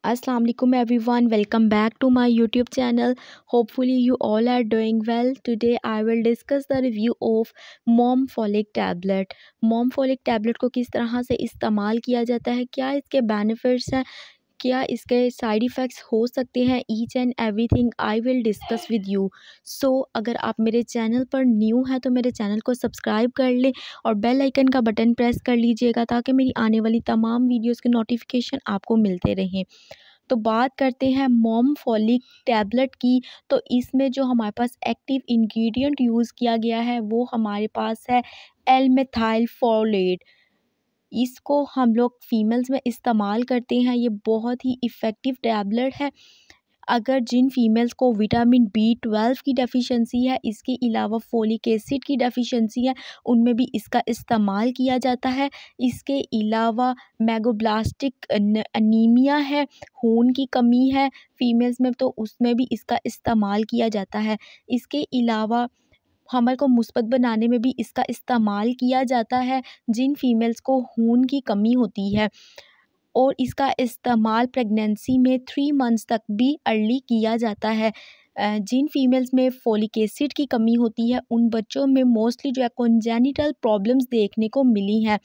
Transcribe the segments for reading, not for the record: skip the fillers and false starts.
Assalamu alaikum everyone, welcome back to my YouTube channel. Hopefully you all are doing well. Today I will discuss the review of mom folic tablet. Mom folic tablet को किस तरह से इस्तेमाल किया जाता है, क्या इसके बेनिफिट्स हैं, क्या इसके साइड इफ़ेक्ट्स हो सकते हैं, each and everything I will discuss with you. So अगर आप मेरे चैनल पर न्यू हैं तो मेरे चैनल को सब्सक्राइब कर लें और बेल आइकन का बटन प्रेस कर लीजिएगा ताकि मेरी आने वाली तमाम वीडियोस के नोटिफिकेशन आपको मिलते रहें। तो बात करते हैं मॉम फॉलिक टैबलेट की। तो इसमें जो हमारे पास एक्टिव इंग्रेडिएंट यूज़ किया गया है वो हमारे पास है एल-मेथाइल फोलेट। इसको हम लोग फीमेल्स में इस्तेमाल करते हैं। ये बहुत ही इफ़ेक्टिव टैबलेट है अगर जिन फीमेल्स को विटामिन B12 की डेफिशिएंसी है, इसके अलावा फोलिक एसिड की डेफिशिएंसी है, उनमें भी इसका इस्तेमाल किया जाता है। इसके अलावा मेगाब्लास्टिक अनीमिया है, खून की कमी है फीमेल्स में, तो उसमें भी इसका इस्तेमाल किया जाता है। इसके अलावा हमल को मुस्बत बनाने में भी इसका इस्तेमाल किया जाता है जिन फीमेल्स को खून की कमी होती है, और इसका इस्तेमाल प्रेगनेंसी में 3 मंथ्स तक भी अर्ली किया जाता है। जिन फीमेल्स में फोलिक एसिड की कमी होती है उन बच्चों में मोस्टली जो है कॉन्जेनिटल प्रॉब्लम्स देखने को मिली हैं,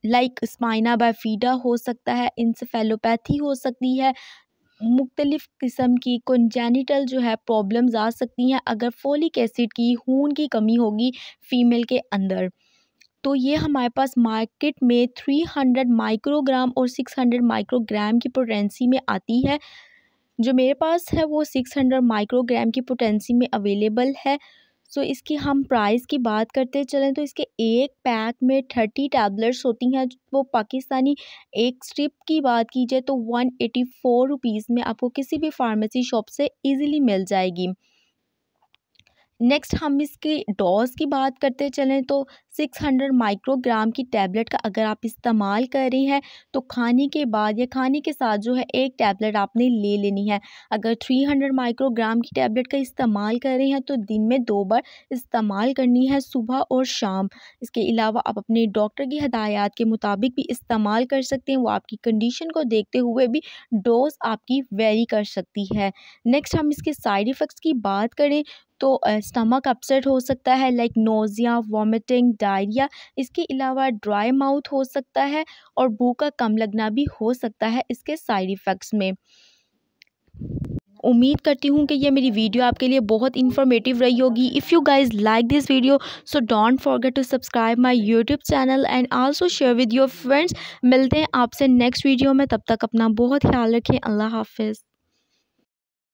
लाइक स्पाइना बाइफिडा हो सकता है, इंसेफेलोपैथी हो सकती है, मुख्तलिफ़ किस्म की कॉन्जेनिटल जो है प्रॉब्लम्स आ सकती हैं अगर फोलिक एसिड की खून की कमी होगी फ़ीमेल के अंदर। तो ये हमारे पास मार्केट में 300 माइक्रोग्राम और 600 माइक्रोग्राम की पोटेंसी में आती है। जो मेरे पास है वो 600 माइक्रोग्राम की पोटेंसी में अवेलेबल है। सो इसकी हम प्राइस की बात करते चलें तो इसके एक पैक में 30 टैबलेट्स होती हैं। वो पाकिस्तानी एक स्ट्रिप की बात की जाए तो 184 रुपीज़ में आपको किसी भी फार्मेसी शॉप से ईज़िली मिल जाएगी। नेक्स्ट हम इसकी डोज की बात करते चलें तो 600 माइक्रोग्राम की टैबलेट का अगर आप इस्तेमाल कर रही हैं तो खाने के बाद या खाने के साथ जो है एक टैबलेट आपने ले लेनी है। अगर 300 माइक्रोग्राम की टैबलेट का इस्तेमाल कर रही हैं तो दिन में 2 बार इस्तेमाल करनी है, सुबह और शाम। इसके अलावा आप अपने डॉक्टर की हदायत के मुताबिक भी इस्तेमाल कर सकते हैं, वो आपकी कंडीशन को देखते हुए भी डोज आपकी वेरी कर सकती है। नेक्स्ट हम इसके साइड इफ़ेक्ट्स की बात करें तो स्टमक अपसेट हो सकता है, लाइक नोज़िया, वॉमिटिंग, डायरिया। इसके अलावा ड्राई माउथ हो सकता है और भूख का कम लगना भी हो सकता है इसके साइड इफ़ेक्ट्स में। उम्मीद करती हूँ कि ये मेरी वीडियो आपके लिए बहुत इन्फॉर्मेटिव रही होगी। If you guys like this video so don't forget to subscribe my YouTube channel and also share with your friends. मिलते हैं आपसे नेक्स्ट वीडियो में, तब तक अपना बहुत ख्याल रखें। अल्लाह हाफ़िज़।